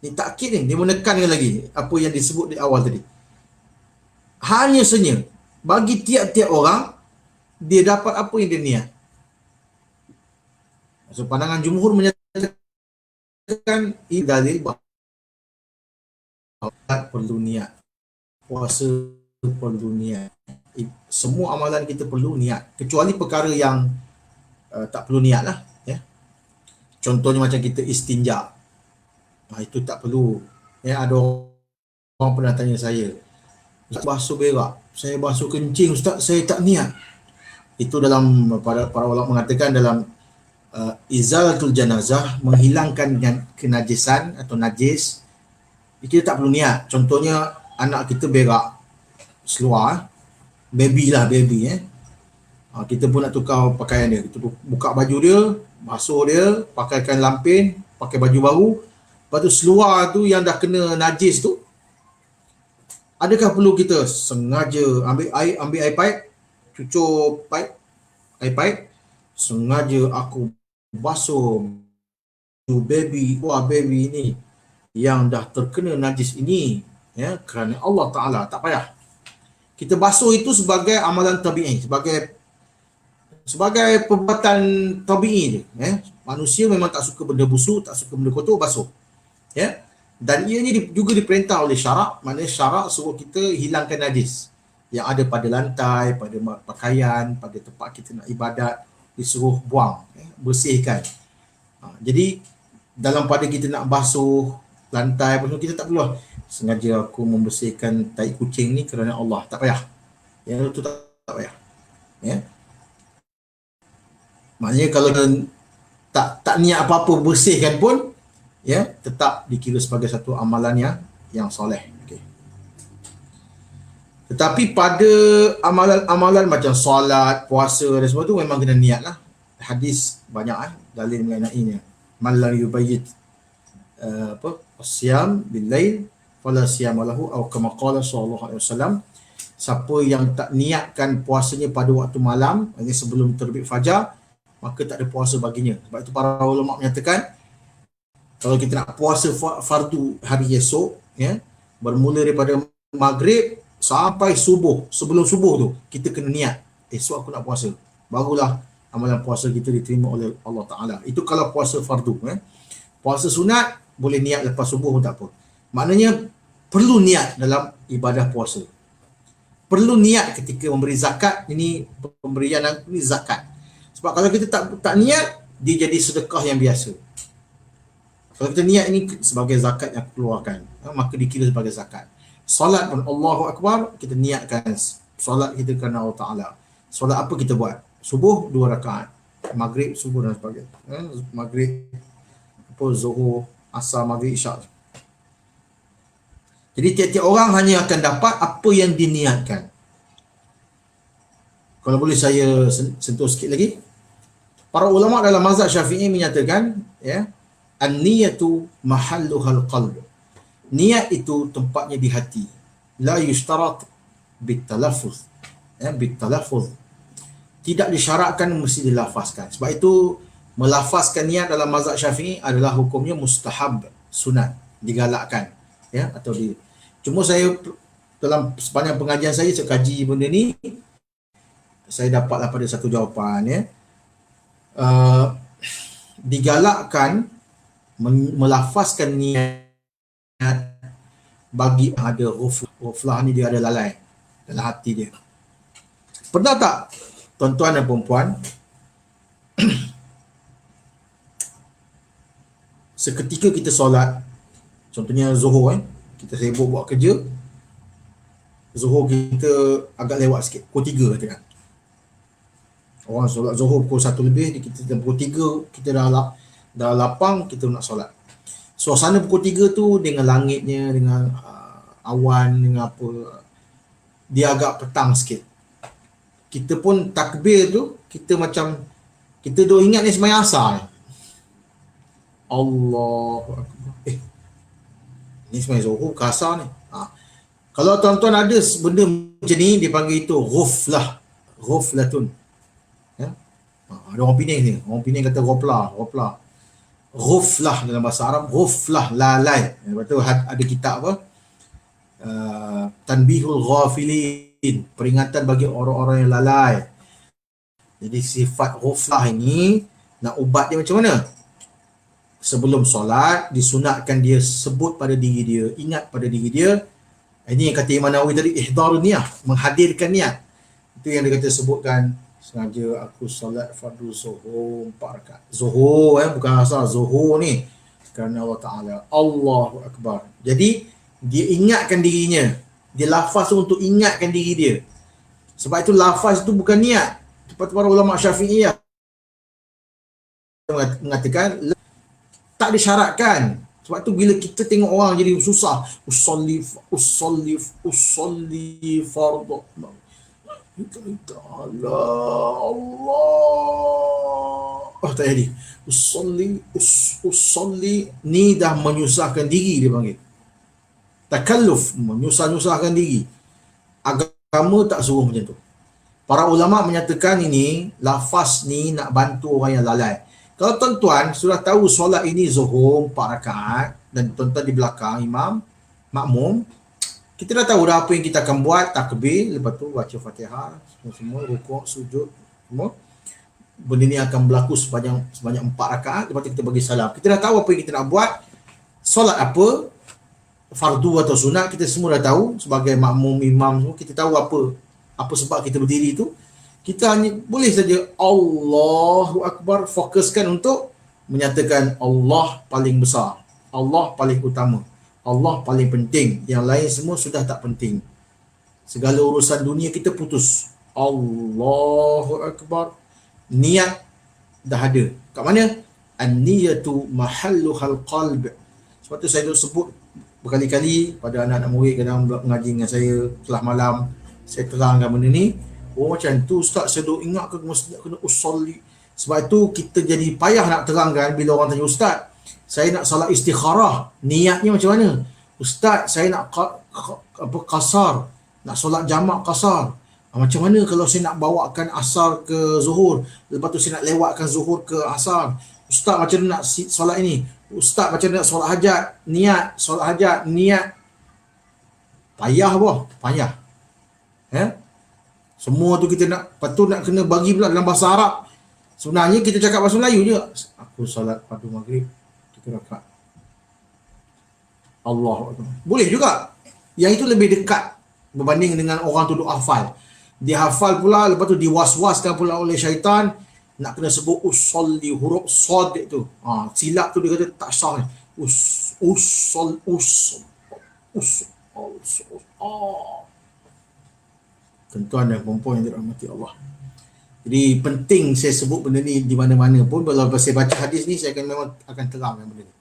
Ni takkid ni, dia menekankan lagi apa yang disebut di awal tadi. Hanya saja, bagi tiap-tiap orang, dia dapat apa yang dia niat. So, pandangan jumhur menyatakan ini dalil bahawa perlu niat. Puasa perlu niat. Semua amalan kita perlu niat. Kecuali perkara yang tak perlu niat lah, ya. Contohnya macam kita istinja, itu tak perlu, ya. Ada orang pernah tanya saya, Ustaz, basuh berak, saya basuh kencing Ustaz, saya tak niat. Itu dalam para ulama mengatakan dalam izalatul janazah, menghilangkan kenajisan atau najis, kita tak perlu niat. Contohnya anak kita berak seluar, baby, kita pun nak tukar pakaian dia, kita buka baju dia, basuh dia, pakaikan lampin, pakai baju baru, lepas tu seluar tu yang dah kena najis tu, adakah perlu kita sengaja ambil air pipe, cucuk air pipe, sengaja aku basuh baby ni yang dah terkena najis ini, ya, kerana Allah Ta'ala, tak payah. Kita basuh itu sebagai amalan tabi'i, sebagai perbuatan tabi'i je, ya. Manusia memang tak suka benda busuk, tak suka benda kotor, basuh, ya. Dan ianya juga diperintah oleh syarak, maknanya syarak suruh kita hilangkan najis yang ada pada lantai, pada pakaian, pada tempat kita nak ibadat, disuruh buang, ya, bersihkan. Jadi dalam pada kita nak basuh lantai, kita tak perlu sengaja aku membersihkan tai kucing ni kerana Allah, tak payah. Yang itu tak payah, ya. Maknanya kalau tak niat apa-apa bersihkan pun, ya, tetap dikira sebagai satu amalan yang soleh. Okay. Tetapi pada amalan-amalan macam solat, puasa dan semua tu memang kena niat lah. Hadis banyak dalil mengenainya. Man lam yubayyit asyam bil-lail fala siyama lahu, atau kama qala sallallahu alaihi wasallam, siapa yang tak niatkan puasanya pada waktu malam, ini sebelum terbit fajar, maka tak ada puasa baginya. Sebab itu para ulama menyatakan, kalau kita nak puasa fardu hari esok, ya, bermula daripada maghrib sampai subuh, sebelum subuh tu kita kena niat, esok aku nak puasa, barulah amalan puasa kita diterima oleh Allah Ta'ala. Itu kalau puasa fardu, ya. Puasa sunat boleh niat lepas subuh pun tak apa. Maknanya perlu niat dalam ibadah puasa. Perlu niat ketika memberi zakat, ini pemberian ini zakat. Sebab kalau kita tak niat, dia jadi sedekah yang biasa. Kalau kita niat ini sebagai zakat yang keluarkan, maka dikira sebagai zakat. Solat pun Allahu Akbar, kita niatkan solat kita kerana Allah Ta'ala. Solat apa kita buat? Subuh 2 rakaat, maghrib, subuh dan sebagainya. Maghrib, zuhur, asar, maghrib, isyak. Jadi tiap-tiap orang hanya akan dapat apa yang diniatkan. Kalau boleh saya sentuh sikit lagi. Para ulama dalam mazhab Syafi'i menyatakan, ya, an-niyatu mahalluhal qalb. Niat itu tempatnya di hati. La yushtarat bitalaffuz. Ya, bitalaffuz. Tidak disyaratkan mesti dilafazkan. Sebab itu melafazkan niat dalam mazhab Syafi'i adalah hukumnya mustahab, sunat, digalakkan, ya, atau cuma saya dalam sepanjang pengajian saya kaji benda ni, saya dapatlah pada satu jawapan, ya. Digalakkan melafazkan niat bagi yang ada ghuflah ni, dia ada lalai dalam hati dia. Pernah tak tuan-tuan dan puan-puan seketika kita solat, contohnya zuhur, kita sibuk buat kerja, zuhur kita agak lewat sikit, pukul 3 katakan. Orang solat zuhur pukul 1 lebih, kita pukul 3 kita dah lapang, kita nak solat. Suasana pukul 3 tu dengan langitnya, dengan awan, dengan apa, dia agak petang sikit. Kita pun takbir tu, kita macam, kita dah ingat ni sembahyang asar. Allahu Akbar. Ni sembahyang zuhur ke asar ni? Kalau tuan-tuan ada benda macam ni, dipanggil itu ghuflah. Ghuflatun. Ya? Ada orang Penang ni. Orang Penang kata ghuflah. Ghuflah dalam bahasa Arab. Ghuflah, lalai. Lepas tu ada kitab apa? Tanbihul ghafilin. Peringatan bagi orang-orang yang lalai. Jadi sifat ghuflah ini, nak ubat dia macam mana? Sebelum solat, disunatkan dia sebut pada diri dia, ingat pada diri dia. Ini yang kata Imam Nawawi tadi, ihdarun niyah, menghadirkan niat. Itu yang dia kata sebutkan, sengaja aku solat fardu zuhur 4 rakaat. Zuhur, bukan asar, zuhur ni. Kerana Allah Ta'ala. Allahu Akbar. Jadi, dia ingatkan dirinya. Dia lafaz untuk ingatkan diri dia. Sebab itu lafaz itu bukan niat. Seperti para ulama Syafi'iyah mengatakan, tak disyaratkan. Sebab tu bila kita tengok orang jadi susah, usolli fardhu, Allah tak jadi. Usolli ni dah menyusahkan diri, dia panggil takalluf, menyusahkan diri. Agama tak suruh macam tu. Para ulama menyatakan ini lafaz ni nak bantu orang yang lalai. Kalau tuan-tuan sudah tahu solat ini zuhur 4 rakaat dan tuan-tuan di belakang imam, makmum, kita dah tahu dah apa yang kita akan buat, takbir, lepas tu baca Fatihah, semua rukuk, sujud, semua. Benda ni akan berlaku sebanyak 4 rakaat, lepas tu kita bagi salam. Kita dah tahu apa yang kita nak buat, solat apa, fardu atau sunat, kita semua dah tahu. Sebagai makmum, imam semua, kita tahu apa sebab kita berdiri tu. Kita hanya boleh saja Allahu Akbar, fokuskan untuk menyatakan Allah paling besar, Allah paling utama, Allah paling penting. Yang lain semua sudah tak penting. Segala urusan dunia kita putus. Allahu Akbar. Niat dah ada. Kat mana? An-niyatu mahalluhal qalb. Sebab tu saya dah sebut berkali-kali pada anak-anak murid kadang mengaji dengan saya kelas malam, saya terangkan benda ni. Oh macam tu Ustaz, saya duk ingat ke mesti nak kena usolli. Sebab itu kita jadi payah nak terangkan bila orang tanya, Ustaz, saya nak salat istikharah, niatnya macam mana? Ustaz, saya nak qasar, nak solat jamak qasar. Macam mana kalau saya nak bawakan asar ke zuhur, lepas tu saya nak lewatkan zuhur ke asar? Ustaz, macam mana nak solat ini? Ustaz, macam mana nak solat hajat? Niat, solat hajat, niat. Payah boh, payah. Semua tu kita nak, lepas tu nak kena bagi pula dalam bahasa Arab. Sebenarnya kita cakap bahasa Melayu je. Aku solat fardu maghrib 3 rakaat. Allah. Boleh juga. Yang itu lebih dekat berbanding dengan orang tu duk hafal. Dia hafal pula, lepas tu diwaswaskan pula oleh syaitan, nak kena sebut usolli, huruf sod tu. Silap tu dia kata tak sah. Usol, usol, usol, usol. Tuan-tuan dan puan-puan yang dirahmati Allah. Jadi penting saya sebut benda ni di mana-mana pun. Kalau saya baca hadis ni, saya memang akan terangkan benda ni.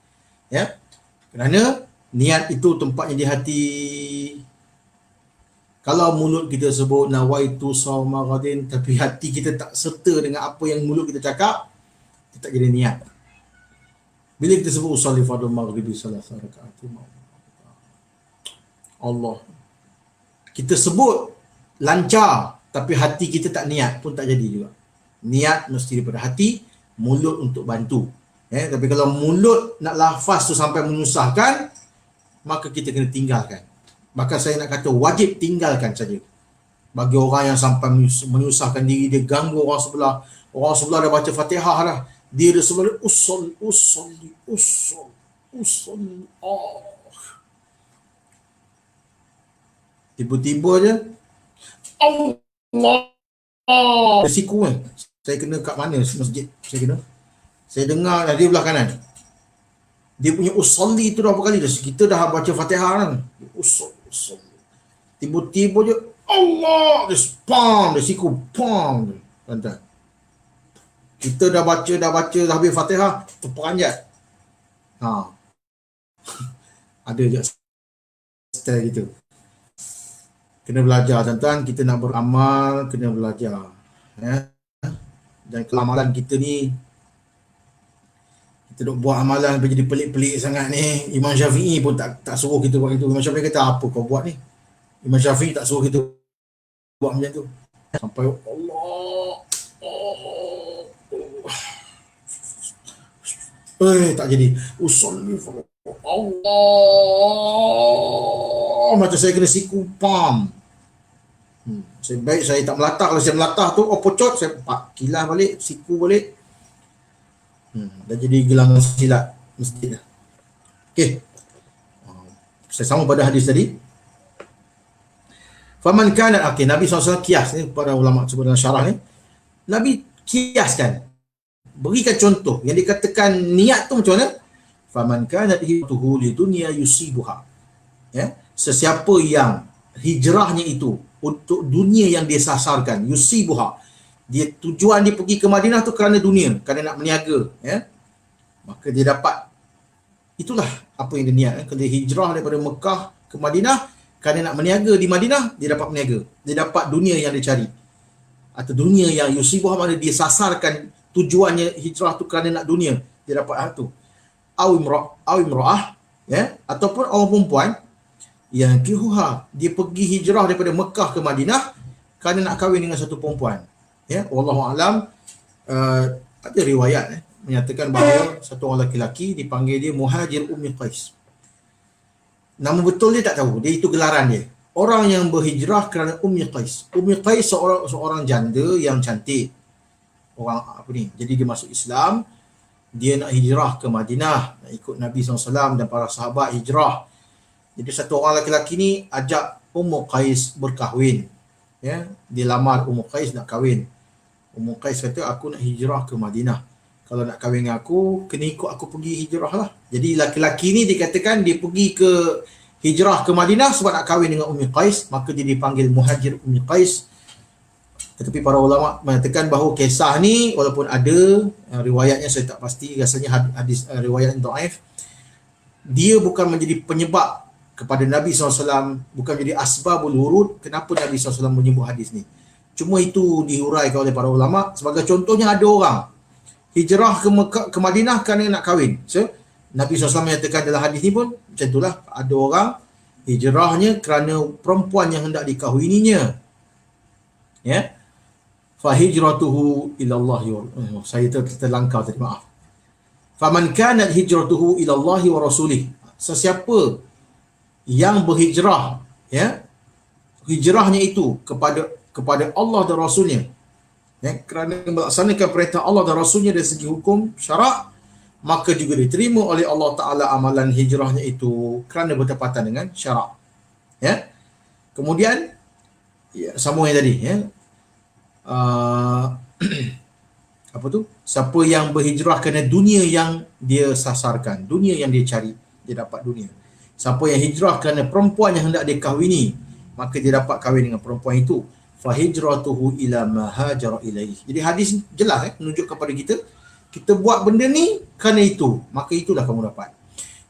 Ya, kerana niat itu tempatnya di hati. Kalau mulut kita sebut nawaitu shauma ghadin, tapi hati kita tak serta dengan apa yang mulut kita cakap, kita tak jadi niat. Bila kita sebut usolli fardhu maghribi salasah rakaat, Allah, kita sebut lancar, tapi hati kita tak niat pun tak jadi juga. Niat mesti daripada hati, mulut untuk bantu. Tapi kalau mulut nak lafaz tu sampai menyusahkan, maka kita kena tinggalkan. Bahkan saya nak kata wajib tinggalkan saja. Bagi orang yang sampai menyusahkan diri, dia ganggu orang sebelah. Orang sebelah dah baca Fatihah dah, dia dah sebelah usul. Tiba-tiba je Allah. Siku kan. Saya kena kat mana masjid? Saya dengar dia belah kanan. Dia punya usolli tu dah berapa kali dah. Kita dah baca Fatihah kan. Usul. Tiba-tiba je Allah, dia spam, dia siku pam. Tuan-tuan, kita dah baca dah habis Fatihah, terperanjat. Ada je style gitu. Kena belajar tuan-tuan, kita nak beramal kena belajar. Dan kelamalan kita ni, kita duk buat amalan jadi pelik-pelik sangat ni. Imam Syafi'i pun tak suruh kita buat itu. Imam Syafi'i kata, apa kau buat ni? Imam Syafi'i tak suruh kita buat macam tu. Sampai Allah. Tak jadi. Usolli Allah. Macam saya kena siku pam. Baik saya tak melatah. Kalau saya melatah tu, pocot, saya kilah balik, siku balik. Dah jadi gelang silat masjid dah. Okey. Saya sama pada hadis tadi. Faman kana, okey, Nabi SAW kias ni, para ulama sebut dalam syarah ni. Nabi kiaskan. Berikan contoh yang dikatakan niat tu macam mana? Faman kana hijratuhu lidunya yusibuha. Ya, sesiapa yang hijrahnya itu untuk dunia yang dia sasarkan, yusibuha. Dia tujuan dia pergi ke Madinah tu kerana dunia, kerana nak berniaga, ya. Maka dia dapat, itulah apa yang dia niat. Kalau dia hijrah daripada Mekah ke Madinah kerana nak berniaga di Madinah, dia dapat berniaga. Dia dapat dunia yang dia cari. Atau dunia yang yusibuha, mana dia sasarkan tujuannya hijrah tu kerana nak dunia, dia dapat tu. Au imra'ah, ya, ataupun orang perempuan yang kihuha, dia pergi hijrah daripada Mekah ke Madinah kerana nak kahwin dengan satu perempuan. Ya, wallahu alam, ada riwayat menyatakan bahawa satu orang lelaki dipanggil dia Muhajir Ummi Qais. Nama betul dia tak tahu, dia itu gelaran dia. Orang yang berhijrah kerana Ummi Qais. Ummi Qais seorang janda yang cantik. Orang apa ni? Jadi dia masuk Islam, dia nak hijrah ke Madinah, nak ikut Nabi SAW dan para sahabat hijrah. Jadi satu orang lelaki ni ajak Ummu Qais berkahwin. Ya, dia lamar Ummu Qais nak kahwin. Ummu Qais kata, aku nak hijrah ke Madinah. Kalau nak kahwin dengan aku, kena ikut aku pergi hijrah lah. Jadi lelaki ni dikatakan dia pergi ke hijrah ke Madinah sebab nak kahwin dengan Ummi Qais, maka dia dipanggil Muhajir Ummi Qais. Tetapi para ulama mengatakan bahawa kisah ni walaupun ada riwayatnya, saya tak pasti, rasanya hadis riwayat yang dhaif, dia bukan menjadi penyebab kepada Nabi SAW, bukan menjadi asbabul wurud kenapa Nabi SAW menyebut hadis ni. Cuma itu dihuraikan oleh para ulama. Sebagai contohnya, ada orang hijrah ke Madinah kerana nak kahwin. So, Nabi SAW menyatakan dalam hadis ni pun macam itulah, ada orang hijrahnya kerana perempuan yang hendak dikahwininya. Ya. Fa hijratuhu ila Allah. Saya terlangkau tadi, maaf. Faman kanat hijratuhu ila Allah wa rasulih. Sesiapa yang berhijrah, ya, hijrahnya itu kepada Allah dan Rasulnya, ya, kerana melaksanakan perintah Allah dan Rasulnya dari segi hukum syarak, maka juga diterima oleh Allah Ta'ala amalan hijrahnya itu kerana bertepatan dengan syarak. Ya. Kemudian, ya, sambung yang tadi. Ya. Apa tu? Siapa yang berhijrah kerana dunia yang dia sasarkan, dunia yang dia cari, dia dapat dunia. Siapa yang hijrah kerana perempuan yang hendak dia kahwini, maka dia dapat kahwin dengan perempuan itu. Fahijratuhu ila ma hajara ilaih. Jadi hadis jelas menunjuk kepada kita buat benda ni kerana itu, maka itulah kamu dapat.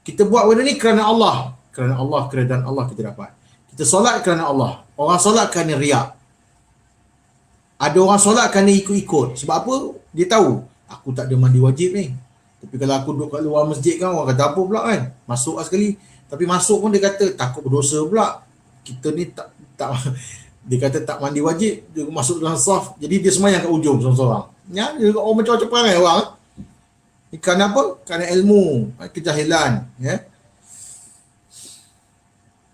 Kita buat benda ni kerana Allah, keredaan Allah kita dapat. Kita solat kerana Allah. Orang solat kerana riak. Ada orang solat kerana ikut-ikut. Sebab apa? Dia tahu, aku tak ada mandi wajib ni. Tapi kalau aku duduk kat luar masjid kan, orang kata apa pula kan? Masuk lah sekali. Tapi masuk pun dia kata, takut berdosa pula. Kita ni tak dia kata tak mandi wajib, dia masuk dalam saf. Jadi dia semayang kat ujung seorang-seorang. Ya, dia orang macam-macam perangai orang. Kerana apa? Kerana ilmu, kejahilan. Ya.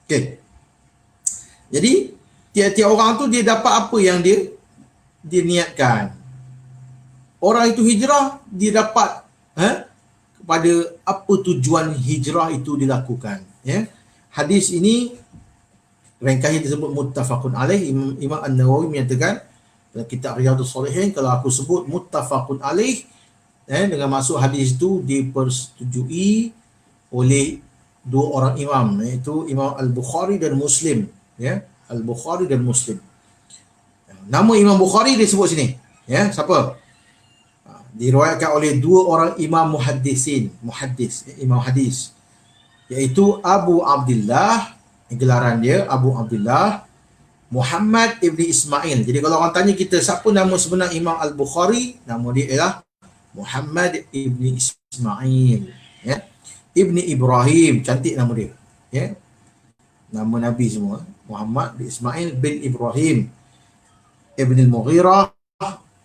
Okey. Jadi, tiap-tiap orang tu dia dapat apa yang dia niatkan. Orang itu hijrah, dia dapat kepada apa tujuan hijrah itu dilakukan. Ya. Hadis ini ringkasnya disebut muttafaqun alaih. Imam An-Nawawi menyatakan dalam kitab Riyadhus Shalihin, kalau aku sebut muttafaqun alaih, dengan maksud hadis itu dipersetujui oleh dua orang imam, iaitu Imam Al-Bukhari dan Muslim. Ya, Al-Bukhari dan Muslim. Nama Imam Bukhari disebut sini. Ya, siapa? Diriwayatkan oleh dua orang imam imam hadis, iaitu Abu Abdullah, gelaran dia Abu Abdullah Muhammad ibni Ismail. Jadi kalau orang tanya kita siapa nama sebenar Imam Al-Bukhari, nama dia ialah Muhammad ibni Ismail, ya. Ibni Ibrahim, cantik nama dia, ya. Nama Nabi semua, Muhammad bin Ismail bin Ibrahim ibn al-Mughirah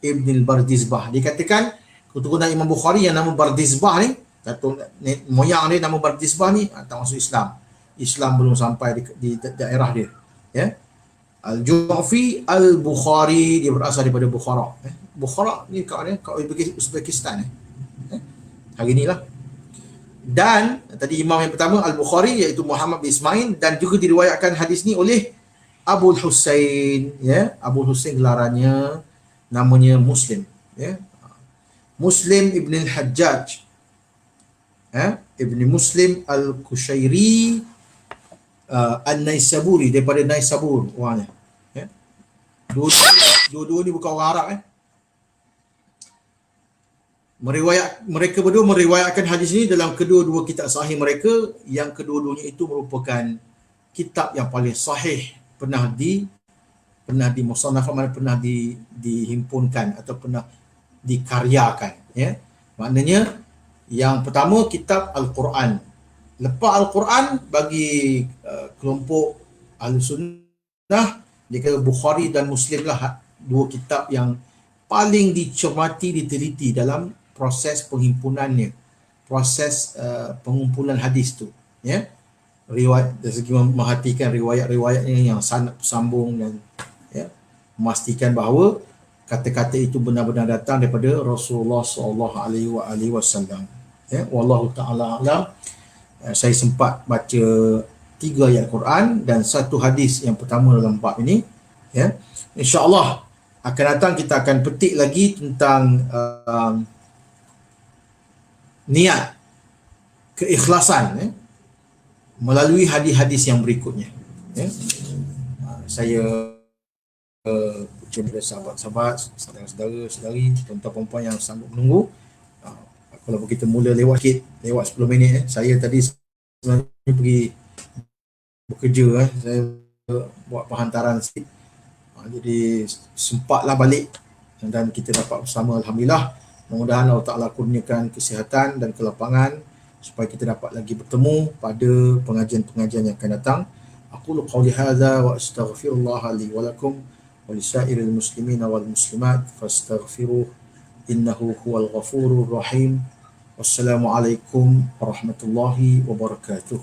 ibn al-Bardizbah. Dikatakan keturunan Imam Bukhari yang nama Bardizbah ni, moyang dia nama Bardizbah ni tak masuk Islam. Islam belum sampai di daerah dia. Ya. Al-Ju'fi Al-Bukhari, dia berasal daripada Bukhara. Bukhara ni kat Uzbekistan. Hari ni lah. Dan tadi imam yang pertama Al-Bukhari, iaitu Muhammad bin Ismail, dan juga diriwayatkan hadis ni oleh Abu Husain, ya. Abu Husain gelarannya, namanya Muslim, ya. Muslim ibn al-Hajjaj, Ibn Muslim al-Kushairi An-Naisaburi, daripada Naisabur orangnya, ya. Dua-dua ni bukan orang Arab. Mereka berdua meriwayatkan hadis ini dalam kedua-dua kitab sahih mereka, yang kedua-duanya itu merupakan kitab yang paling sahih pernah dimusannafkan, pernah dihimpunkan atau pernah dikaryakan, ya. Maknanya yang pertama kitab Al-Quran. Lepas Al-Quran bagi kelompok Ahlussunnah, dia kata Bukhari dan Muslim lah dua kitab yang paling dicermati, diteliti dalam proses penghimpunannya, proses pengumpulan hadis tu, ya. Riwayat, dari segi memerhatikan riwayat-riwayatnya yang sanad sambung, dan ya, memastikan bahawa kata-kata itu benar-benar datang daripada Rasulullah SAW. Ya, wallahu taala alam. Saya sempat baca 3 ayat Quran dan 1 hadis yang pertama dalam bab ini, ya. Insya-Allah akan datang kita akan petik lagi tentang niat, keikhlasan, ya, melalui hadis-hadis yang berikutnya, ya. Saya kepada sahabat-sahabat, saudara-saudari, tuan-tuan perempuan yang sanggup menunggu, kalau kita mula lewat 10 minit, saya tadi sebenarnya pergi bekerja, saya buat penghantaran sikit, jadi sempatlah balik dan kita dapat bersama, alhamdulillah. Mudah-mudahan Allah Ta'ala kurniakan kesihatan dan kelapangan supaya kita dapat lagi bertemu pada pengajian-pengajian yang akan datang. Aqulu qawli hadza wa astaghfirullah li wa lakum wa lisairil muslimina wal muslimat fastaghfiruh innahu huwal ghafurur rahim. Wassalamualaikum warahmatullahi wabarakatuh.